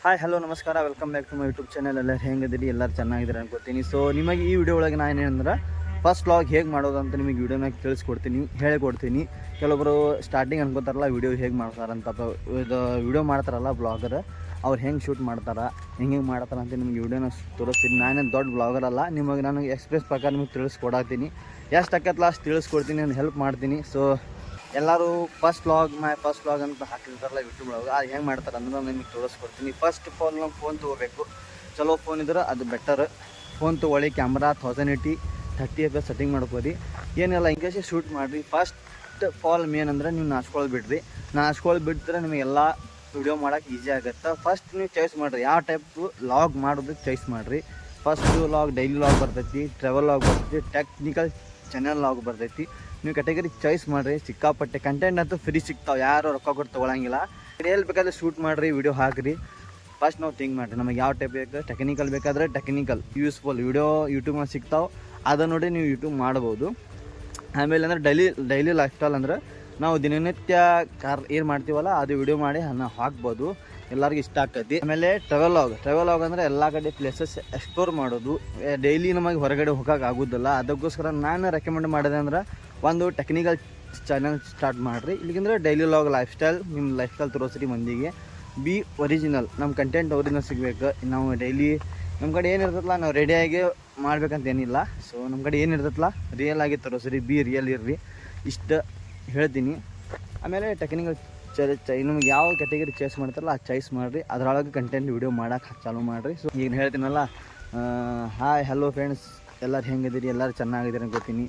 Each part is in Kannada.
ಹಾಯ್ ಹಲೋ ನಮಸ್ಕಾರ, welcome back to my YouTube channel. ಎಲ್ಲರೂ ಹೆಂಗಿದ್ದೀರಿ? ಎಲ್ಲರೂ ಚೆನ್ನಾಗಿದ್ದೀರಿ ಅನ್ಕೋತೀನಿ. ಸೊ ನಿಮಗೆ ಈ ವಿಡಿಯೋ ಒಳಗೆ ನಾನು ಏನಂದ್ರೆ ಫಸ್ಟ್ ವ್ಲಾಗ್ ಹೇಗೆ ಮಾಡೋದು ಅಂತ ನಿಮಗೆ ವಿಡಿಯೋನಾಗ ತಿಳಿಸ್ಕೊಡ್ತೀನಿ, ಹೇಳಿಕೊಡ್ತೀನಿ. ಕೆಲವೊಬ್ಬರು ಸ್ಟಾರ್ಟಿಂಗ್ ಅನ್ಕೋತಾರಲ್ಲ ವಿಡಿಯೋ ಹೇಗೆ ಮಾಡ್ತಾರಂತ, ಇದು ವಿಡಿಯೋ ಮಾಡ್ತಾರಲ್ಲ ಬ್ಲಾಗರ್, ಅವ್ರು ಹೆಂಗೆ ಶೂಟ್ ಮಾಡ್ತಾರೆ, ಹೆಂಗೆ ಮಾಡ್ತಾರೆ ಅಂತ ನಿಮಗೆ ವಿಡಿಯೋನ ತೋರಿಸ್ತೀನಿ. ನಾನೇನು ದೊಡ್ಡ ಬ್ಲಾಗರ್ ಅಲ್ಲ, ನಿಮಗೆ ನಾನು ಎಕ್ಸ್ಪ್ರೆಸ್ ಪ್ರಕಾರ ನಿಮಗೆ ತಿಳಿಸ್ಕೊಡಾತೀನಿ. ಎಷ್ಟು ಆಕತ್ತಲ್ಲ ಅಷ್ಟು ತಿಳಿಸ್ಕೊಡ್ತೀನಿ, ನಾನು ಹೆಲ್ಪ್ ಮಾಡ್ತೀನಿ. ಸೊ ಎಲ್ಲರೂ ಫಸ್ಟ್ ವ್ಲಾಗ್ ಅಂತ ಹಾಕಿರ್ತಾರಲ್ಲ ಯೂಟ್ಯೂಬ್ ಒಳಗೆ, ಅದು ಹೆಂಗೆ ಮಾಡ್ತಾರೆ ಅಂದ್ರೆ ನಾನು ನಿಮಗೆ ತೋರಿಸ್ಕೊಡ್ತೀನಿ. ಫಸ್ಟ್ ಆಫ್ ಆಲ್ ನಾವು ಫೋನ್ ತೊಗೋಬೇಕು. ಚಲೋ ಫೋನ್ ಇದ್ರೆ ಅದು ಬೆಟರ್. ಫೋನ್ ತೊಗೊಳ್ಳಿ, ಕ್ಯಾಮ್ರಾ 1080 30 fps ಸೆಟ್ಟಿಂಗ್ ಮಾಡ್ಕೋರಿ. ಏನೆಲ್ಲ ಹಿಂಗೆ ಶೂಟ್ ಮಾಡಿರಿ. ಫಸ್ಟ್ ಆಫ್ ಆಲ್ ಮೇನ್ ಅಂದರೆ ನೀವು ನಾಚ್ಕೊಳ್ಳೋದು ಬಿಡ್ರಿ. ನಾಚ್ಕೊಳ್ಳೋದು ಬಿಟ್ಟರೆ ನಿಮಗೆಲ್ಲ ವಿಡಿಯೋ ಮಾಡೋಕೆ ಈಸಿ ಆಗುತ್ತೆ. ಫಸ್ಟ್ ನೀವು ಚಾಯ್ಸ್ ಮಾಡಿರಿ, ಯಾವ ಟೈಪ್ ವ್ಲಾಗ್ ಮಾಡೋದಕ್ಕೆ ಚಾಯ್ಸ್ ಮಾಡಿರಿ. ಫಸ್ಟ್ ವ್ಲಾಗ್ ಡೈಲಿ ವ್ಲಾಗ್ ಬರ್ತೈತಿ, ಟ್ರಾವೆಲ್ ವ್ಲಾಗ್ ಬರ್ತೈತಿ, ಟೆಕ್ನಿಕಲ್ ಚಾನಲ್ ವ್ಲಾಗ್ ಬರ್ತೈತಿ. ನೀವು ಕ್ಯಾಟಗರಿ ಚಾಯ್ಸ್ ಮಾಡಿರಿ. ಸಿಕ್ಕಾಪಟ್ಟೆ ಕಂಟೆಂಟ್ ಅಂತೂ ಫ್ರೀ ಸಿಗ್ತಾವೆ, ಯಾರು ರೊಕ್ಕ ಕೊಟ್ಟು ತೊಗೊಳಂಗಿಲ್ಲ. ಎಲ್ಲಿ ಬೇಕಾದ್ರೆ ಶೂಟ್ ಮಾಡಿರಿ, ವಿಡಿಯೋ ಹಾಕಿರಿ. ಫಸ್ಟ್ ನಾವು ಥಿಂಕ್ ಮಾಡಿರಿ, ನಮಗೆ ಯಾವ ಟೈಪ್ ಬೇಕು. ಟೆಕ್ನಿಕಲ್ ಬೇಕಾದರೆ ಟೆಕ್ನಿಕಲ್ ಯೂಸ್ಫುಲ್ ವಿಡಿಯೋ ಯೂಟ್ಯೂಬ್ನಾಗ ಸಿಗ್ತಾವೆ, ಅದನ್ನು ನೋಡಿ ನೀವು ಯೂಟ್ಯೂಬ್ ಮಾಡ್ಬೋದು. ಆಮೇಲೆ ಅಂದ್ರೆ ಡೈಲಿ ಲೈಫ್ ಸ್ಟೈಲ್ ಅಂದ್ರೆ ನಾವು ದಿನನಿತ್ಯ ಏನು ಮಾಡ್ತೀವಲ್ಲ ಅದು ವಿಡಿಯೋ ಮಾಡಿ ನಾವು ಹಾಕ್ಬೋದು, ಎಲ್ಲರಿಗೂ ಇಷ್ಟ ಆಗ್ತೈತಿ. ಆಮೇಲೆ ಟ್ರಾವೆಲ್ ವ್ಲಾಗ್ ಅಂದರೆ ಎಲ್ಲ ಕಡೆ ಪ್ಲೇಸಸ್ ಎಕ್ಸ್ಪ್ಲೋರ್ ಮಾಡೋದು. ಡೈಲಿ ನಮಗೆ ಹೊರಗಡೆ ಹೋಗೋಕೆ ಆಗೋದಿಲ್ಲ, ಅದಕ್ಕೋಸ್ಕರ ನಾನು ರೆಕಮೆಂಡ್ ಮಾಡಿದೆ ಅಂದ್ರೆ ಒಂದು ಟೆಕ್ನಿಕಲ್ ಚಾನಲ್ ಸ್ಟಾರ್ಟ್ ಮಾಡಿರಿ. ಇಲ್ಲಿಗಂದ್ರೆ ಡೈಲಿ ವ್ಲಾಗ್ ಲೈಫ್ ಸ್ಟೈಲ್, ನಿಮ್ಮ ಲೈಫ್ ಸ್ಟೈಲ್ ತೋರಿಸ್ರಿ ಮಂದಿಗೆ. ಬಿ ಒರಿಜಿನಲ್, ನಮ್ಮ ಕಂಟೆಂಟ್ ಒರಿಜಿನಲ್ ಸಿಗಬೇಕು. ನಾವು ಡೈಲಿ ನಮ್ಮ ಕಡೆ ಏನಿರ್ತಲ್ಲ ನಾವು ರೆಡಿಯಾಗಿ ಮಾಡ್ಬೇಕಂತ ಏನಿಲ್ಲ. ಸೊ ನಮ್ಮ ಕಡೆ ಏನಿರ್ತಲ್ಲ ರಿಯಲ್ ಆಗಿ ತೋರಿಸ್ರಿ, ಬಿ ರಿಯಲ್ ಇರ್ರಿ, ಇಷ್ಟು ಹೇಳ್ತೀನಿ. ಆಮೇಲೆ ಟೆಕ್ನಿಕಲ್ ನಿಮ್ಗೆ ಯಾವ ಕ್ಯಾಟಗರಿ ಚಾಯ್ಸ್ ಮಾಡ್ತಾರಲ್ಲ ಆ ಚಾಯ್ಸ್ ಮಾಡಿರಿ, ಅದರೊಳಗೆ ಕಂಟೆಂಟ್ ವಿಡಿಯೋ ಮಾಡೋಕೆ ಚಾಲೂ ಮಾಡಿರಿ. ಸೊ ಈಗ ಹೇಳ್ತೀನಲ್ಲ, ಹಾಯ್ ಹಲೋ ಫ್ರೆಂಡ್ಸ್, ಎಲ್ಲರೂ ಹೆಂಗಿದ್ದೀರಿ? ಎಲ್ಲರೂ ಚೆನ್ನಾಗಿದ್ದೀರಿ ಅನ್ಕೋತೀನಿ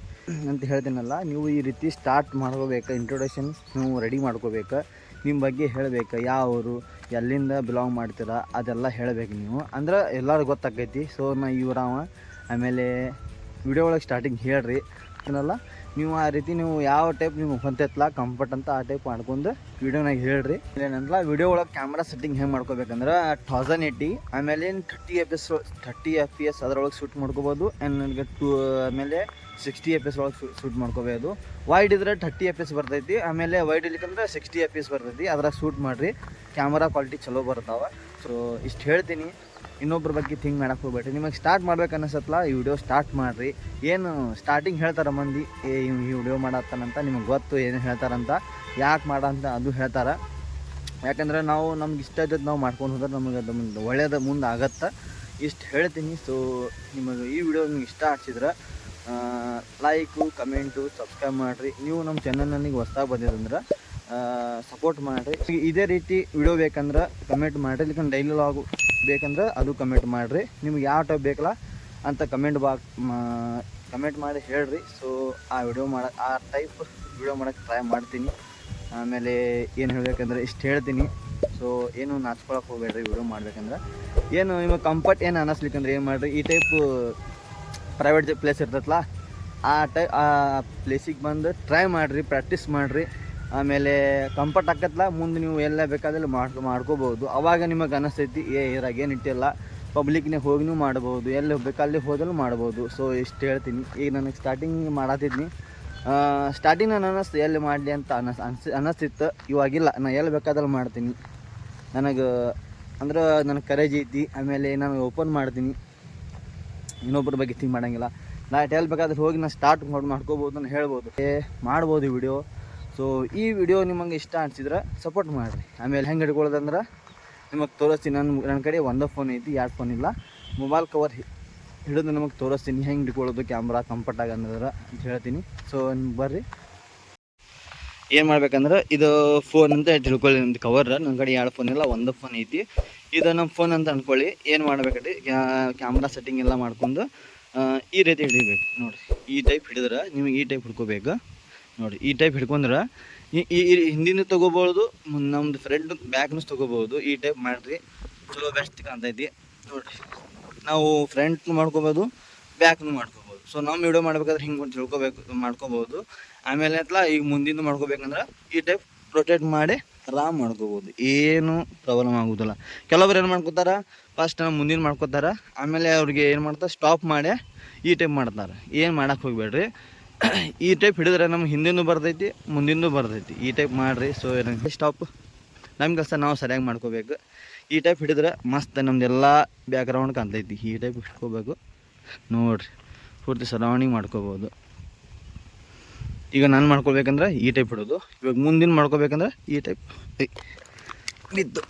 ಅಂತ ಹೇಳ್ತೀನಲ್ಲ. ನೀವು ಈ ರೀತಿ ಸ್ಟಾರ್ಟ್ ಮಾಡ್ಕೋಬೇಕು. ಇಂಟ್ರೊಡಕ್ಷನ್ ನೀವು ರೆಡಿ ಮಾಡ್ಕೋಬೇಕು, ನಿಮ್ಮ ಬಗ್ಗೆ ಹೇಳಬೇಕು, ಯಾವ ಊರು, ಎಲ್ಲಿಂದ ಬಿಲಾಂಗ್ ಮಾಡ್ತೀರಾ ಅದೆಲ್ಲ ಹೇಳಬೇಕು ನೀವು, ಅಂದ್ರೆ ಎಲ್ಲರೂ ಗೊತ್ತಾಗೈತಿ. ಸೊ ನಾ ಇವ್ರವ ಆಮೇಲೆ ವಿಡಿಯೋ ಒಳಗೆ ಸ್ಟಾರ್ಟಿಂಗ್ ಹೇಳ್ರಿ ಏನಲ್ಲ. ನೀವು ಆ ರೀತಿ ನೀವು ಯಾವ ಟೈಪ್ ನೀವು ಹೊಂತೈತಲ್ಲ ಕಂಫರ್ಟ್ ಅಂತ ಆ ಟೈಪ್ ಮಾಡ್ಕೊಂಡು ವಿಡಿಯೋನಾಗ ಹೇಳ್ರಿ. ಏನಂದ್ರೆ ವಿಡಿಯೋ ಒಳಗೆ ಕ್ಯಾಮ್ರಾ ಸೆಟ್ಟಿಂಗ್ ಹೆಂಗೆ ಮಾಡ್ಕೋಬೇಕಂದ್ರೆ 1080 ಆಮೇಲೆ 30 fps ಅದರೊಳಗೆ ಶೂಟ್ ಮಾಡ್ಕೋಬೋದು. ನನಗೆ ಆಮೇಲೆ 60 fps ಒಳಗೆ ಶೂಟ್ ಮಾಡ್ಕೋಬೋದು. ವೈಡ್ ಇದ್ರೆ 30 fps ಬರ್ತೈತಿ, ಆಮೇಲೆ ವೈಡ್ ಇಲ್ಲಿಕಂದ್ರೆ 60 fps ಬರ್ತೈತಿ. ಅದ್ರಾಗ ಶೂಟ್ ಮಾಡಿರಿ, ಕ್ಯಾಮ್ರಾ ಕ್ವಾಲಿಟಿ ಚಲೋ ಬರ್ತಾವೆ. ಸೊ ಇಷ್ಟು ಹೇಳ್ತೀನಿ. ಇನ್ನೊಬ್ರ ಬಗ್ಗೆ ಥಿಂಕ್ ಮಾಡಕ್ಕೆ ಹೋಗ್ಬೇಡ್ರಿ. ನಿಮಗೆ ಸ್ಟಾರ್ಟ್ ಮಾಡ್ಬೇಕು ಅನ್ನಿಸತ್ತಲ್ಲ ಈ ವಿಡಿಯೋ ಸ್ಟಾರ್ಟ್ ಮಾಡಿರಿ. ಏನು ಸ್ಟಾರ್ಟಿಂಗ್ ಹೇಳ್ತಾರೆ ಮಂದಿ, ಈ ವಿಡಿಯೋ ಮಾಡತ್ತಾನಂತ, ನಿಮಗೆ ಗೊತ್ತು ಏನು ಹೇಳ್ತಾರಂತ, ಯಾಕೆ ಮಾಡಂತ ಅದು ಹೇಳ್ತಾರೆ. ಯಾಕಂದರೆ ನಮ್ಗೆ ಇಷ್ಟ ಇದ್ದದ್ದು ನಾವು ಮಾಡ್ಕೊಂಡು ಹೋದ್ರೆ ನಮಗೆ ಅದು ಒಳ್ಳೇದು ಮುಂದೆ ಆಗತ್ತೆ. ಇಷ್ಟು ಹೇಳ್ತೀನಿ. ಸೊ ನಿಮಗೆ ಈ ವಿಡಿಯೋ ನಿಮ್ಗೆ ಇಷ್ಟ ಆಗ್ಸಿದ್ರೆ ಲೈಕು, ಕಮೆಂಟು, ಸಬ್ಸ್ಕ್ರೈಬ್ ಮಾಡಿರಿ. ನೀವು ನಮ್ಮ ಚಾನಲ್ ನನಗೆ ಹೊಸ್ದಾಗಿ ಬಂದಿರಂದ್ರೆ ಸಪೋರ್ಟ್ ಮಾಡಿರಿ. ಇದೇ ರೀತಿ ವಿಡಿಯೋ ಬೇಕಂದ್ರೆ ಕಮೆಂಟ್ ಮಾಡಿರಿ, ಇಲ್ಲಿಕಂದ್ರೆ ಡೈಲಿ ವ್ಲಾಗ್ ಬೇಕಂದ್ರೆ ಅದು ಕಮೆಂಟ್ ಮಾಡಿರಿ. ನಿಮ್ಗೆ ಯಾವ ಟೈಪ್ ಬೇಕಲ್ಲ ಅಂತ ಕಮೆಂಟ್ ಮಾಡಿ ಹೇಳ್ರಿ. ಸೊ ಆ ಟೈಪ್ ವಿಡಿಯೋ ಮಾಡೋಕ್ಕೆ ಟ್ರೈ ಮಾಡ್ತೀನಿ. ಆಮೇಲೆ ಏನು ಹೇಳಬೇಕಂದ್ರೆ ಇಷ್ಟು ಹೇಳ್ತೀನಿ. ಸೊ ಏನು ನಾಚ್ಕೊಳಕ್ಕೆ ಹೋಗ್ಬೇಡ್ರಿ ವಿಡಿಯೋ ಮಾಡ್ಬೇಕಂದ್ರೆ. ಏನು ನಿಮಗೆ ಕಂಫರ್ಟ್ ಏನು ಅನ್ನಿಸ್ಲಿಕ್ಕಂದ್ರೆ ಏನು ಮಾಡಿರಿ, ಈ ಟೈಪ್ ಪ್ರೈವೇಟ್ ಪ್ಲೇಸ್ ಇರ್ತೈತಲ್ಲ ಆ ಪ್ಲೇಸಿಗೆ ಬಂದು ಟ್ರೈ ಮಾಡಿರಿ, ಪ್ರಾಕ್ಟೀಸ್ ಮಾಡಿರಿ. ಆಮೇಲೆ ಕಂಫರ್ಟ್ ಆಕತ್ತಲ್ಲ, ಮುಂದೆ ನೀವು ಎಲ್ಲ ಬೇಕಾದಲ್ಲಿ ಮಾಡ್ಕೋಬೋದು. ಅವಾಗ ನಿಮಗೆ ಅನ್ನಿಸ್ತೈತಿ ಇದ್ರಾಗ ಏನು ಇಟ್ಟಿಲ್ಲ, ಪಬ್ಲಿಕ್ನೇ ಹೋಗಿ ನೀವು ಮಾಡ್ಬೋದು, ಎಲ್ಲಿ ಹೋಗ್ಬೇಕಲ್ಲಿ ಹೋದಲ್ಲೂ ಮಾಡ್ಬೋದು. ಸೊ ಇಷ್ಟು ಹೇಳ್ತೀನಿ. ಈಗ ನನಗೆ ಸ್ಟಾರ್ಟಿಂಗ್ ಮಾಡತ್ತಿದ್ನಿ, ಸ್ಟಾರ್ಟಿಂಗ್ ನಾನು ಅನ್ನಿಸ್ತು ಎಲ್ಲಿ ಮಾಡಲಿ ಅಂತ ಅನ್ನಿಸ್ತಿತ್ತು. ಇವಾಗಿಲ್ಲ, ನಾನು ಎಲ್ಲಿ ಬೇಕಾದಲ್ಲಿ ಮಾಡ್ತೀನಿ. ನನಗೆ ನನಗೆ ಕರೇಜ್ ಐತಿ. ಆಮೇಲೆ ನಾನು ಓಪನ್ ಮಾಡ್ತೀನಿ, ಇನ್ನೊಬ್ಬರ ಬಗ್ಗೆ ಥಿಂಕ್ ಮಾಡೋಂಗಿಲ್ಲ. ನಾ ಎಲ್ಲಿ ಬೇಕಾದ್ರೆ ಹೋಗಿ ನಾನು ಸ್ಟಾರ್ಟ್ ಮಾಡ್ಕೋಬೋದು, ನಾನು ಹೇಳ್ಬೋದು, ಮಾಡ್ಬೋದು ವಿಡಿಯೋ. ಸೊ ಈ ವಿಡಿಯೋ ನಿಮಗೆ ಇಷ್ಟ ಅನಿಸಿದ್ರೆ ಸಪೋರ್ಟ್ ಮಾಡಿರಿ. ಆಮೇಲೆ ಹೆಂಗೆ ಹಿಡ್ಕೊಳ್ಳೋದಂದ್ರೆ ನಿಮಗೆ ತೋರಿಸ್ತೀನಿ. ನನ್ನ ಕಡೆ ಒಂದೇ ಫೋನ್ ಐತಿ, 2 ಫೋನ್ ಇಲ್ಲ. ಮೊಬೈಲ್ ಕವರ್ ಹಿಡಿದು ನಿಮಗೆ ತೋರಿಸ್ತೀನಿ ಹೆಂಗೆ ಹಿಡ್ಕೊಳ್ಳೋದು ಕ್ಯಾಮ್ರಾ ಕಂಫರ್ಟಾಗಿ ಅನ್ನೋದ್ರ ಅಂತ ಹೇಳ್ತೀನಿ. ಸೊ ಬರ್ರಿ, ಏನು ಮಾಡ್ಬೇಕಂದ್ರೆ ಇದು ಫೋನ್ ಅಂತ ತಿಳ್ಕೊಳ್ಳಿ. ನಿಮ್ದು ಕವರ್ ನನ್ನ ಕಡೆ 2 ಫೋನ್ ಇಲ್ಲ, ಒಂದೇ ಫೋನ್ ಐತಿ. ಇದು ನಮ್ಮ ಫೋನ್ ಅಂತ ಅಂದ್ಕೊಳ್ಳಿ. ಏನು ಮಾಡ್ಬೇಕಂದ್ರೆ ಕ್ಯಾಮ್ರಾ ಸೆಟ್ಟಿಂಗ್ ಎಲ್ಲ ಮಾಡ್ಕೊಂಡು ಈ ರೀತಿ ಹಿಡಿಬೇಕು ನೋಡಿರಿ. ಈ ಟೈಪ್ ಹಿಡಿದ್ರೆ ನಿಮಗೆ ಈ ಟೈಪ್ ಹಿಡ್ಕೋಬೇಕು ನೋಡಿ. ಈ ಟೈಪ್ ಹಿಡ್ಕೊಂಡ್ರೆ ಈ ಹಿಂದಿನ ತೊಗೋಬೋದು, ನಮ್ಮದು ಫ್ರಂಟ್ ಬ್ಯಾಕ್ನೂ ತೊಗೋಬೋದು. ಈ ಟೈಪ್ ಮಾಡಿರಿ, ಚಲೋ ಬೆಸ್ಟ್ ಕಾಣ್ತೈತಿ ನೋಡಿರಿ. ನಾವು ಫ್ರಂಟ್ನು ಮಾಡ್ಕೋಬೋದು, ಬ್ಯಾಕ್ನು ಮಾಡ್ಕೋಬೋದು. ಸೊ ನಾವು ವಿಡಿಯೋ ಮಾಡ್ಬೇಕಾದ್ರೆ ಹಿಂಗೆ ಮಾಡ್ಕೋಬೋದು. ಆಮೇಲೆ ಈಗ ಮುಂದಿಂದು ಮಾಡ್ಕೋಬೇಕಂದ್ರೆ ಈ ಟೈಪ್ ರೊಟೇಟ್ ಮಾಡಿ ಆರಾಮ್ ಮಾಡ್ಕೋಬೋದು, ಏನು ಪ್ರಾಬ್ಲಮ್ ಆಗೋದಿಲ್ಲ. ಕೆಲವೊಬ್ರು ಏನು ಮಾಡ್ಕೋತಾರೆ, ಫಸ್ಟ್ ಮುಂದಿನ ಮಾಡ್ಕೋತಾರೆ, ಆಮೇಲೆ ಅವ್ರಿಗೆ ಏನು ಮಾಡ್ತಾರೆ ಸ್ಟಾಪ್ ಮಾಡಿ ಈ ಟೈಪ್ ಮಾಡ್ತಾರೆ. ಏನು ಮಾಡೋಕ್ಕೆ ಹೋಗ್ಬೇಡ್ರಿ. ಈ ಟೈಪ್ ಹಿಡಿದ್ರೆ ನಮ್ಗೆ ಹಿಂದಿಂದು ಬರ್ತೈತಿ, ಮುಂದಿಂದು ಬರ್ತೈತಿ. ಈ ಟೈಪ್ ಮಾಡಿರಿ. ಸೊ ಏನಂತ ಸ್ಟಾಪ್ ನಮ್ಮ ಕೆಲಸ ನಾವು ಸರಿಯಾಗಿ ಮಾಡ್ಕೋಬೇಕು. ಈ ಟೈಪ್ ಹಿಡಿದ್ರೆ ಮಸ್ತ್ ನಮ್ದೆಲ್ಲ ಬ್ಯಾಕ್ಗ್ರೌಂಡ್ ಕಾಣ್ತೈತಿ. ಈ ಟೈಪ್ ಇಟ್ಕೋಬೇಕು ನೋಡಿರಿ, ಪೂರ್ತಿ ಸರೌಂಡಿಂಗ್ ಮಾಡ್ಕೋಬೋದು. ಈಗ ನಾನು ಮಾಡ್ಕೊಳ್ಬೇಕಂದ್ರೆ ಈ ಟೈಪ್ ಇಡೋದು. ಇವಾಗ ಮುಂದಿನ ಮಾಡ್ಕೋಬೇಕಂದ್ರೆ ಈ ಟೈಪ್ ಬಿದ್ದು,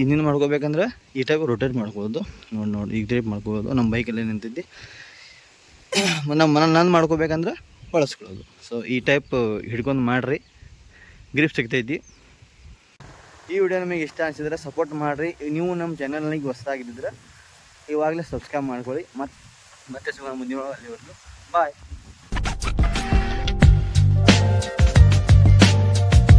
ಇನ್ನಿನ ಮಾಡ್ಕೋಬೇಕಂದ್ರೆ ಈ ಟೈಪ್ ರೊಟೇಟ್ ಮಾಡ್ಕೋಬೋದು. ನೋಡಿ ಈ ಟೈಪ್ ಮಾಡ್ಕೋಬೋದು. ನಮ್ಮ ಬೈಕಲ್ಲಿ ನಿಂತಿದ್ದು ನಾನು ಮಾಡ್ಕೋಬೇಕಂದ್ರೆ ಬಳಸ್ಕೊಳ್ಳೋದು. ಸೊ ಈ ಟೈಪ್ ಹಿಡ್ಕೊಂಡು ಮಾಡಿರಿ, ಗ್ರಿಪ್ ಸಿಗ್ತೈತಿ. ಈ ವಿಡಿಯೋ ನಿಮಗೆ ಇಷ್ಟ ಅನಿಸಿದ್ರೆ ಸಪೋರ್ಟ್ ಮಾಡಿರಿ. ನೀವು ನಮ್ಮ ಚಾನಲ್ನಿಗೆ ಹೊಸದಾಗಿದ್ದರೆ ಇವಾಗಲೇ ಸಬ್ಸ್ಕ್ರೈಬ್ ಮಾಡ್ಕೊಳ್ಳಿ. ಮತ್ತೆ ಸಿಗೋಣ ಮುಂದಿನ ಅಲ್ಲಿವರೆಗೂ ಬಾಯ್.